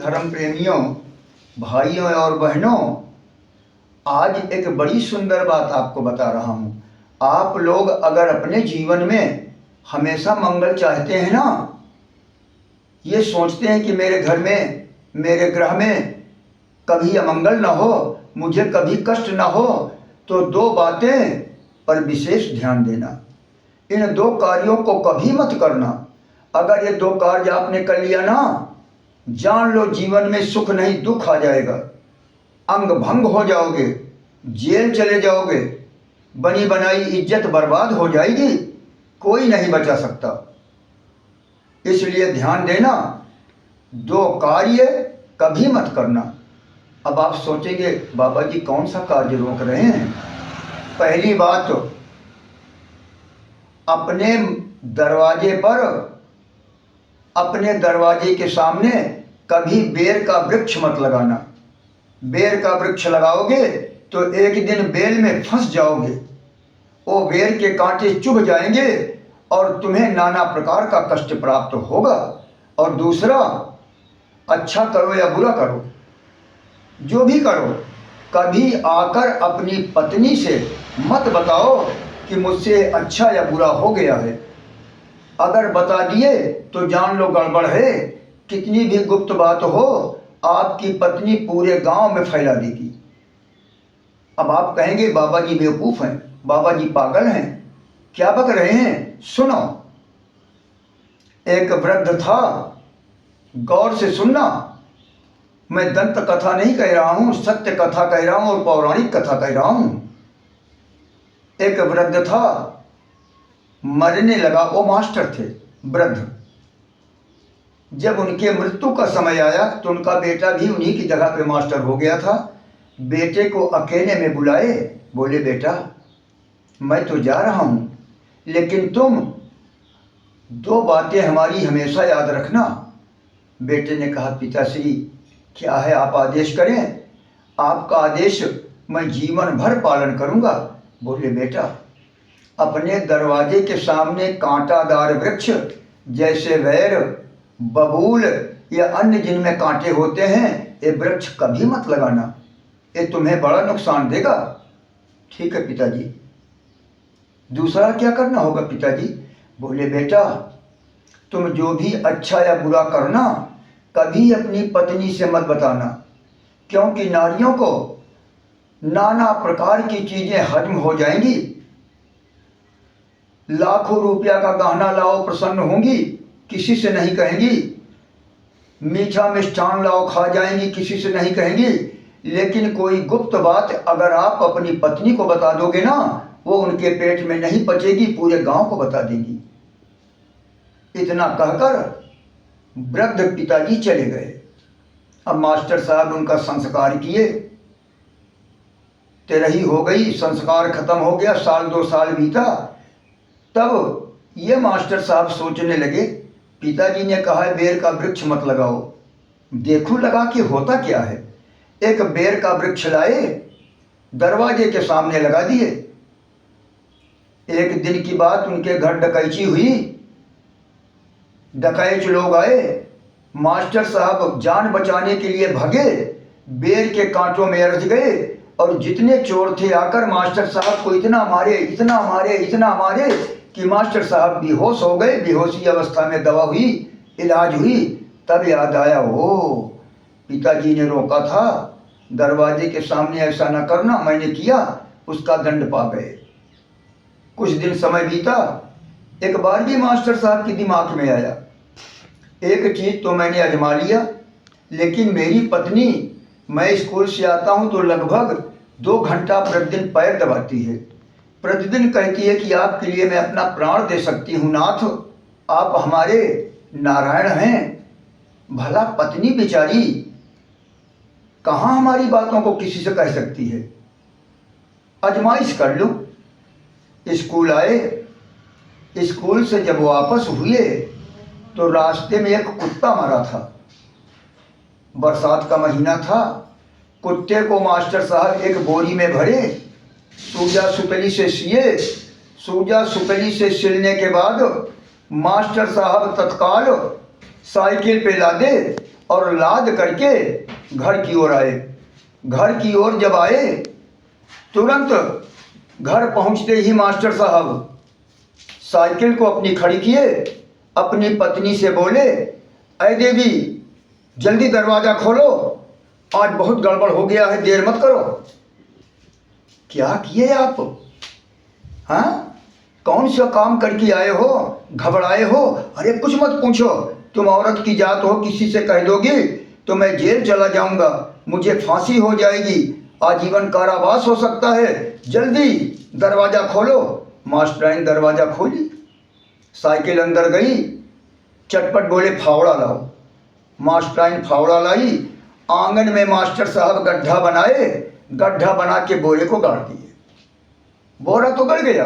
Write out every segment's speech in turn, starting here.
धर्म प्रेमियों, भाइयों और बहनों, आज एक बड़ी सुंदर बात आपको बता रहा हूँ। आप लोग अगर अपने जीवन में हमेशा मंगल चाहते हैं ना, ये सोचते हैं कि मेरे घर में, मेरे ग्रह में कभी अमंगल ना हो, मुझे कभी कष्ट ना हो, तो दो बातें पर विशेष ध्यान देना। इन दो कार्यों को कभी मत करना। अगर ये दो कार्य आपने कर लिया ना, जान लो जीवन में सुख नहीं दुख आ जाएगा, अंग भंग हो जाओगे, जेल चले जाओगे, बनी बनाई इज्जत बर्बाद हो जाएगी, कोई नहीं बचा सकता। इसलिए ध्यान देना, दो कार्य कभी मत करना। अब आप सोचेंगे बाबा जी कौन सा कार्य रोक रहे हैं। पहली बात, अपने दरवाजे पर, अपने दरवाजे के सामने कभी बेर का वृक्ष मत लगाना। बेर का वृक्ष लगाओगे तो एक दिन बेल में फंस जाओगे, वो बेर के कांटे चुभ जाएंगे और तुम्हें नाना प्रकार का कष्ट प्राप्त होगा। और दूसरा, अच्छा करो या बुरा करो, जो भी करो, कभी आकर अपनी पत्नी से मत बताओ कि मुझसे अच्छा या बुरा हो गया है। अगर बता दिए तो जान लो गड़बड़ है। कितनी भी गुप्त बात हो, आपकी पत्नी पूरे गांव में फैला देगी। अब आप कहेंगे बाबा जी बेवकूफ़ हैं, बाबा जी पागल हैं, क्या बक रहे हैं। सुनो, एक वृद्ध था, गौर से सुनना, मैं दंत कथा नहीं कह रहा हूँ, सत्य कथा कह रहा हूँ और पौराणिक कथा कह रहा हूँ। एक वृद्ध था, मरने लगा। वो मास्टर थे वृद्ध। जब उनके मृत्यु का समय आया तो उनका बेटा भी उन्हीं की जगह पे मास्टर हो गया था। बेटे को अकेले में बुलाए, बोले बेटा मैं तो जा रहा हूँ, लेकिन तुम दो बातें हमारी हमेशा याद रखना। बेटे ने कहा पिताश्री क्या है, आप आदेश करें, आपका आदेश मैं जीवन भर पालन करूँगा। बोले बेटा, अपने दरवाजे के सामने कांटादार वृक्ष जैसे वैर, बबूल या अन्य जिनमें कांटे होते हैं, ये वृक्ष कभी मत लगाना, ये तुम्हें बड़ा नुकसान देगा। ठीक है पिताजी। दूसरा क्या करना होगा पिताजी। बोले बेटा, तुम जो भी अच्छा या बुरा करना कभी अपनी पत्नी से मत बताना, क्योंकि नारियों को नाना प्रकार की चीजें हजम हो जाएंगी। लाखों रुपया का गहना लाओ प्रसन्न होंगी, किसी से नहीं कहेंगी। मीठा मिष्ठान लाओ खा जाएंगी, किसी से नहीं कहेंगी। लेकिन कोई गुप्त बात अगर आप अपनी पत्नी को बता दोगे ना, वो उनके पेट में नहीं पचेगी, पूरे गांव को बता देंगी। इतना कहकर वृद्ध पिताजी चले गए। अब मास्टर साहब उनका संस्कार किए, तेरही हो गई, संस्कार खत्म हो गया, साल दो साल बीता। तब ये मास्टर साहब सोचने लगे, पिताजी ने कहा है बेर का वृक्ष मत लगाओ, देखो लगा कि होता क्या है। एक बेर का वृक्ष लाए, दरवाजे के सामने लगा दिए। एक दिन की बात, उनके घर डकैती हुई, डकैत लोग आए, मास्टर साहब जान बचाने के लिए भगे, बेर के कांटों में अरझ गए और जितने चोर थे आकर मास्टर साहब को इतना मारे, इतना मारे, इतना मारे कि मास्टर साहब बेहोश हो गए। बेहोशी अवस्था में दवा हुई, इलाज हुई, तब याद आया ओ पिताजी ने रोका था, दरवाजे के सामने ऐसा न करना, मैंने किया, उसका दंड पा गए। कुछ दिन समय बीता, एक बार भी मास्टर साहब के दिमाग में आया, एक चीज तो मैंने आजमा लिया, लेकिन मेरी पत्नी, मैं स्कूल से आता हूँ तो लगभग 2 घंटा प्रतिदिन पैर दबाती है, प्रतिदिन कहती है कि आपके लिए मैं अपना प्राण दे सकती हूँ नाथ, आप हमारे नारायण हैं। भला पत्नी बेचारी कहाँ हमारी बातों को किसी से कह सकती है, आजमाइश कर लो। स्कूल आए, स्कूल से जब वापस हुए तो रास्ते में एक कुत्ता मरा था। बरसात का महीना था। कुत्ते को मास्टर साहब एक बोरी में भरे, सूजा सुतली से सिए। सूजा सुतली से सिलने के बाद मास्टर साहब तत्काल साइकिल पे लादे और लाद करके घर की ओर आए। घर की ओर जब आए, तुरंत घर पहुंचते ही मास्टर साहब साइकिल को अपनी खड़ी किए, अपनी पत्नी से बोले, अय देवी जल्दी दरवाज़ा खोलो, आज बहुत गड़बड़ हो गया है, देर मत करो। क्या किए आप? हाँ, कौन सा काम करके आए हो? घबराए हो? अरे कुछ मत पूछो, तुम औरत की जात हो, किसी से कह दोगी तो मैं जेल चला जाऊंगा, मुझे फांसी हो जाएगी, आजीवन कारावास हो सकता है, जल्दी दरवाज़ा खोलो। मास्टराइन दरवाज़ा खोली, साइकिल अंदर गई, चटपट बोले फावड़ा लाओ। मास्टराइन फावड़ा लाई, आंगन में मास्टर साहब गड्ढा बनाए, गड्ढा बना के बोरे को गाड़ दिए। बोरा तो गड़ गया।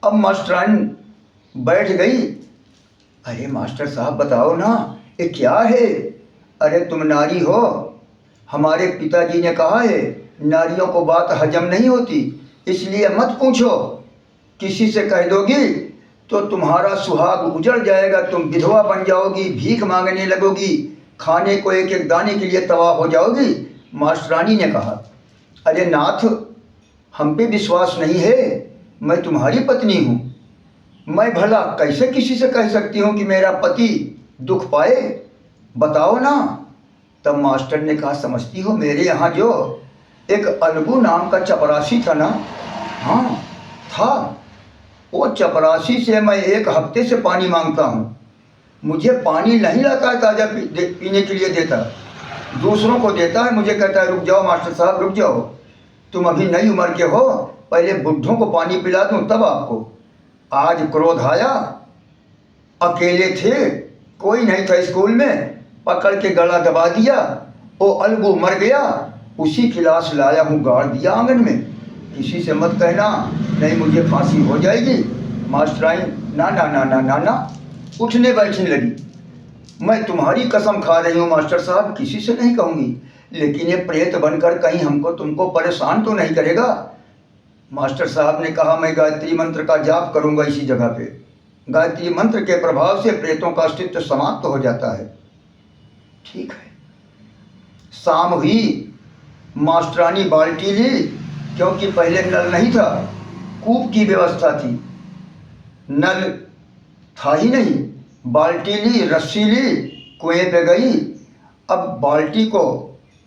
अब मास्टराइन बैठ गई, अरे मास्टर साहब बताओ ना ये क्या है? अरे तुम नारी हो, हमारे पिताजी ने कहा है नारियों को बात हजम नहीं होती, इसलिए मत पूछो, किसी से कह दोगी तो तुम्हारा सुहाग उजड़ जाएगा, तुम विधवा बन जाओगी, भीख मांगने लगोगी, खाने को एक एक दाने के लिए तबाह हो जाओगी। मास्टरानी ने कहा, अरे नाथ हम पे विश्वास नहीं है, मैं तुम्हारी पत्नी हूँ, मैं भला कैसे किसी से कह सकती हूँ कि मेरा पति दुख पाए, बताओ ना। तब मास्टर ने कहा, समझती हो मेरे यहाँ जो एक अलगू नाम का चपरासी था ना? हाँ था। वो चपरासी से मैं एक हफ्ते से पानी मांगता हूँ, मुझे पानी नहीं लाता है ताज़ा पीने के लिए देता, दूसरों को देता है, मुझे कहता है रुक जाओ मास्टर साहब रुक जाओ, तुम अभी नई उम्र के हो, पहले बुढ़ों को पानी पिला दूँ तब आपको। आज क्रोध आया, अकेले थे, कोई नहीं था स्कूल में, पकड़ के गला दबा दिया, वो अलगू मर गया, उसी की लाश लाया हूँ, गाड़ दिया आंगन में, किसी से मत कहना नहीं मुझे फांसी हो जाएगी। मास्टराइन ना ना ना ना ना ना, उठने बैठने लगी, मैं तुम्हारी कसम खा रही हूँ मास्टर साहब, किसी से नहीं कहूँगी, लेकिन ये प्रेत बनकर कहीं हमको तुमको परेशान तो नहीं करेगा। मास्टर साहब ने कहा, मैं गायत्री मंत्र का जाप करूँगा इसी जगह पे, गायत्री मंत्र के प्रभाव से प्रेतों का अस्तित्व समाप्त हो जाता है। ठीक है। शाम हुई, मास्टरानी बाल्टी ली, क्योंकि पहले नल नहीं था, कूप की व्यवस्था थी, नल था ही नहीं, बाल्टी ली, रस्सी ली, कुएं पे गई, अब बाल्टी को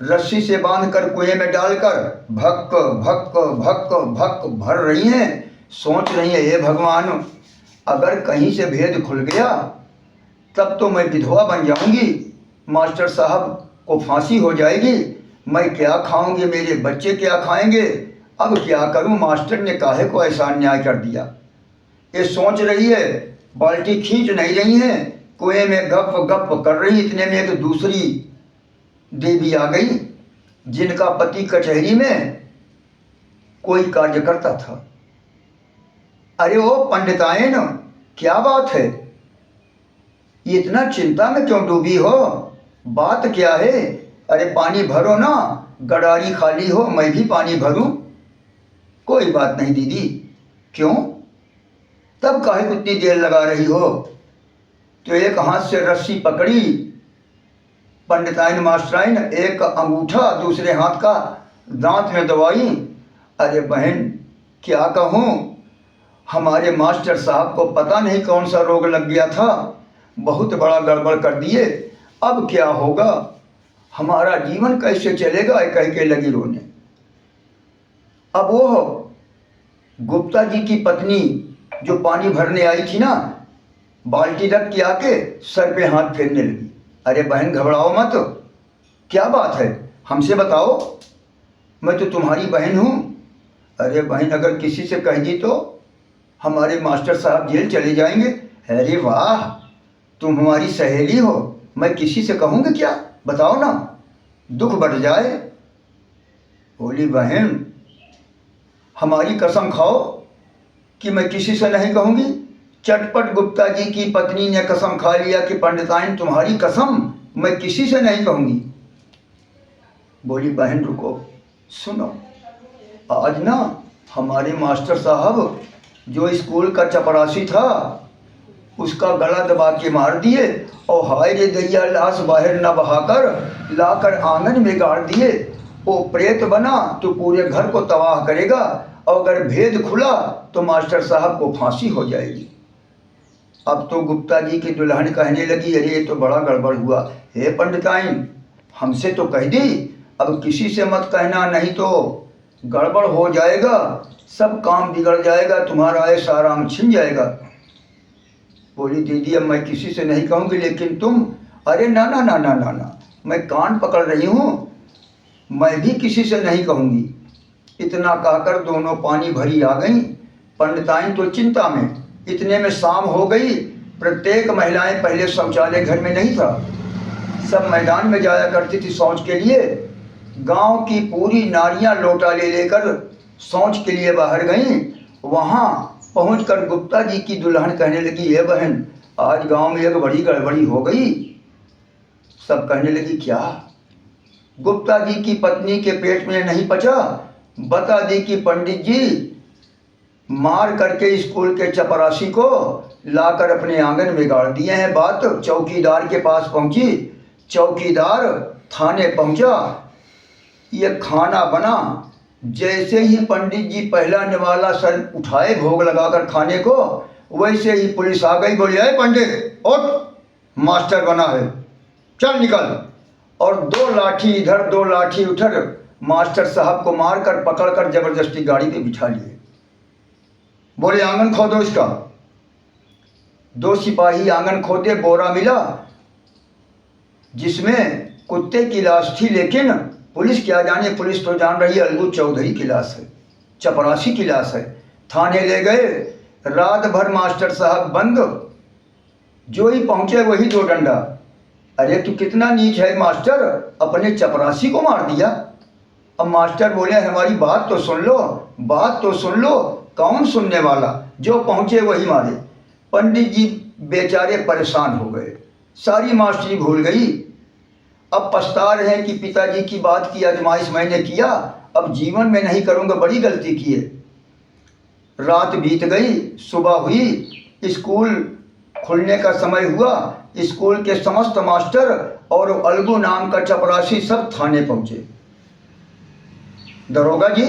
रस्सी से बांधकर कुएं में डालकर भक्क भक्क भक्क भक्क भर रही हैं, सोच रही है, हे भगवान अगर कहीं से भेद खुल गया तब तो मैं विधवा बन जाऊंगी, मास्टर साहब को फांसी हो जाएगी, मैं क्या खाऊंगी, मेरे बच्चे क्या खाएंगे, अब क्या करूं, मास्टर ने काहे को ऐसा अन्याय कर दिया। ये सोच रही है, बाल्टी खींच नहीं रही है, कुएं में गप गप कर रही, इतने में एक दूसरी देवी आ गई जिनका पति कचहरी में कोई कार्य करता था। अरे वो पंडितायन क्या बात है, इतना चिंता में क्यों डूबी हो, बात क्या है? अरे पानी भरो ना, गडारी खाली हो, मैं भी पानी भरूं? कोई बात नहीं दीदी। क्यों, तब काहे को इतनी देर लगा रही हो? तो एक हाथ से रस्सी पकड़ी पंडिताइन मास्टराइन, एक अंगूठा दूसरे हाथ का दांत में दबाई। अरे बहन क्या कहूँ, हमारे मास्टर साहब को पता नहीं कौन सा रोग लग गया था, बहुत बड़ा गड़बड़ कर दिए, अब क्या होगा, हमारा जीवन कैसे चलेगा, कह के लगी रोने। अब वो गुप्ता जी की पत्नी जो पानी भरने आई थी ना, बाल्टी रख के आके सर पे हाथ फेरने लगी। अरे बहन घबराओ मत, क्या बात है हमसे बताओ, मैं तो तुम्हारी बहन हूँ। अरे बहन अगर किसी से कह दी तो हमारे मास्टर साहब जेल चले जाएंगे। अरे वाह, तुम हमारी सहेली हो, मैं किसी से कहूँगी क्या, बताओ ना, दुख बढ़ जाए। बोली बहन हमारी कसम खाओ कि मैं किसी से नहीं कहूँगी। चटपट गुप्ता जी की पत्नी ने कसम खा लिया कि पंडिताइन तुम्हारी कसम, मैं किसी से नहीं कहूँगी। बोली बहन रुको, सुनो, आज ना हमारे मास्टर साहब जो स्कूल का चपरासी था उसका गला दबा के मार दिए और हाय रे दैया लाश बाहर न बहाकर लाकर आंगन में गाड़ दिए। वो प्रेत बना तो पूरे घर को तबाह करेगा और अगर भेद खुला तो मास्टर साहब को फांसी हो जाएगी। अब तो गुप्ता जी की दुल्हन कहने लगी, अरे ये तो बड़ा गड़बड़ हुआ, हे पंडिताइन हमसे तो कह दी, अब किसी से मत कहना नहीं तो गड़बड़ हो जाएगा, सब काम बिगड़ जाएगा, तुम्हारा ऐसा आराम छिन जाएगा। बोली दीदी अब मैं किसी से नहीं कहूँगी, लेकिन तुम, अरे ना ना ना ना ना ना, मैं कान पकड़ रही हूँ, मैं भी किसी से नहीं कहूँगी। इतना कहकर दोनों पानी भरी आ गईं। पंडिताइन तो चिंता में। इतने में शाम हो गई। प्रत्येक महिलाएं, पहले शौचालय घर में नहीं था, सब मैदान में जाया करती थी शौच के लिए। गांव की पूरी नारियां लोटा ले लेकर शौच के लिए बाहर गईं। वहां पहुंचकर गुप्ता जी की दुल्हन कहने लगी, ये बहन आज गांव में एक बड़ी गड़बड़ी हो गई। सब कहने लगी क्या? गुप्ता जी की पत्नी के पेट में नहीं पचा, बता दी कि पंडित जी मार करके स्कूल के चपरासी को लाकर अपने आंगन में गाड़ दिए हैं। बात चौकीदार के पास पहुंची, चौकीदार थाने पहुंचा, ये खाना बना। जैसे ही पंडित जी पहला निवाला सर उठाए भोग लगाकर खाने को, वैसे ही पुलिस आ गई। बोली, अरे पंडित उठ, मास्टर बना है, चल निकल। और 2 लाठी इधर 2 लाठी उधर मास्टर साहब को मारकर पकड़कर जबरदस्ती गाड़ी पे बिठा लिए। बोले आंगन खोदो इसका। 2 सिपाही आंगन खोदे, बोरा मिला जिसमें कुत्ते की लाश थी, लेकिन पुलिस क्या जाने, पुलिस तो जान रही है अलगू चौधरी की लाश है, चपरासी की लाश है। थाने ले गए, रात भर मास्टर साहब बंद, जो ही पहुंचे वही 2 डंडा। अरे तू कितना नीच है मास्टर, अपने चपरासी को मार दिया। अब मास्टर बोले हमारी बात तो सुन लो, बात तो सुन लो। कौन सुनने वाला, जो पहुंचे वही मारे। पंडित जी बेचारे परेशान हो गए, सारी मास्टरी भूल गई। अब पछता रहे हैं कि पिताजी की बात की आजमाइश मैंने किया, अब जीवन में नहीं करूंगा, बड़ी गलती की है। रात बीत गई, सुबह हुई, स्कूल खुलने का समय हुआ। स्कूल के समस्त मास्टर और अलगू नाम का चपरासी सब थाने पहुंचे। दरोगा जी,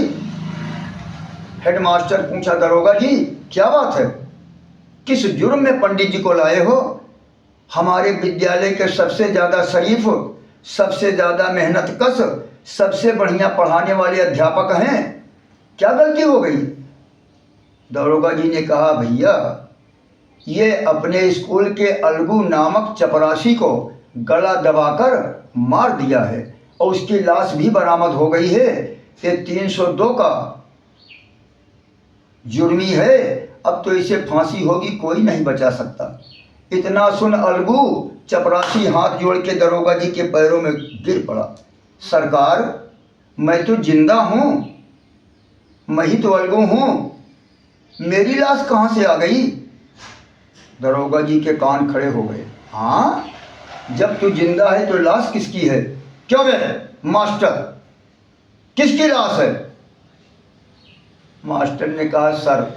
हेडमास्टर पूछा, दरोगा जी क्या बात है, किस जुर्म में पंडित जी को लाए हो? हमारे विद्यालय के सबसे ज़्यादा शरीफ, सबसे ज़्यादा मेहनत कश, सबसे बढ़िया पढ़ाने वाले अध्यापक हैं, क्या गलती हो गई? दरोगा जी ने कहा, भैया ये अपने स्कूल के अलगू नामक चपरासी को गला दबाकर मार दिया है और उसकी लाश भी बरामद हो गई है। ये 302 का जुर्मी है, अब तो इसे फांसी होगी, कोई नहीं बचा सकता। इतना सुन अलगू चपरासी हाथ जोड़ के दरोगा जी के पैरों में गिर पड़ा। सरकार मैं तो जिंदा हूँ, मैं ही तो अलगू हूँ, मेरी लाश कहाँ से आ गई? दरोगा जी के कान खड़े हो गए। हाँ, जब तू जिंदा है तो लाश किसकी है? क्यों बे मास्टर, किसकी लाश है? मास्टर ने कहा, सर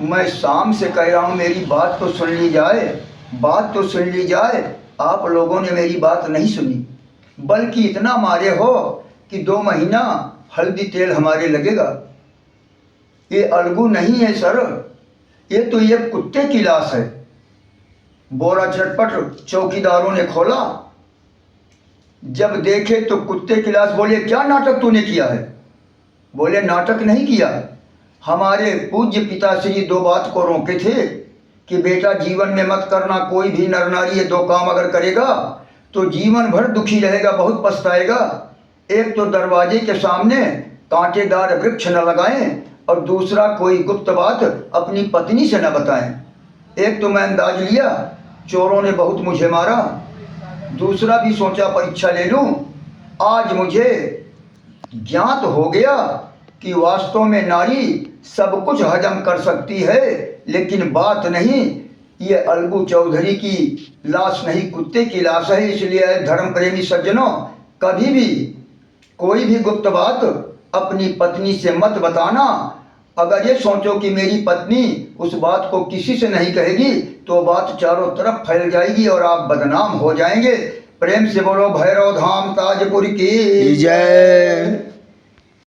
मैं शाम से कह रहा हूँ, मेरी बात तो सुन ली जाए, बात तो सुन ली जाए। आप लोगों ने मेरी बात नहीं सुनी, बल्कि इतना मारे हो कि 2 महीना हल्दी तेल हमारे लगेगा। ये अलगू नहीं है सर, ये तो ये कुत्ते की लाश है। बोरा झटपट चौकीदारों ने खोला, जब देखे तो कुत्ते की लाश। बोले क्या नाटक तूने किया है? बोले नाटक नहीं किया, हमारे पूज्य पिताश्री 2 बात को रोके थे कि बेटा जीवन में मत करना, कोई भी नर नारी ये 2 काम अगर करेगा तो जीवन भर दुखी रहेगा, बहुत पछताएगा। एक तो दरवाजे के सामने कांटेदार वृक्ष न लगाएं और दूसरा कोई गुप्त बात अपनी पत्नी से न बताएं। एक तो मैं अंदाज लिया चोरों ने बहुत मुझे मारा, दूसरा भी सोचा परीक्षा ले लूं। आज मुझे ज्ञात हो गया कि वास्तव में नारी सब कुछ हजम कर सकती है, लेकिन बात नहीं, ये अलगू चौधरी की लाश नहीं, कुत्ते की लाश है। इसलिए धर्म प्रेमी सज्जनों, कभी भी कोई भी गुप्त बात अपनी पत्नी से मत बताना। अगर ये सोचो कि मेरी पत्नी उस बात को किसी से नहीं कहेगी तो बात चारों तरफ फैल जाएगी और आप बदनाम हो जाएंगे। प्रेम से बोलो भैरव धाम ताजपुर की जय।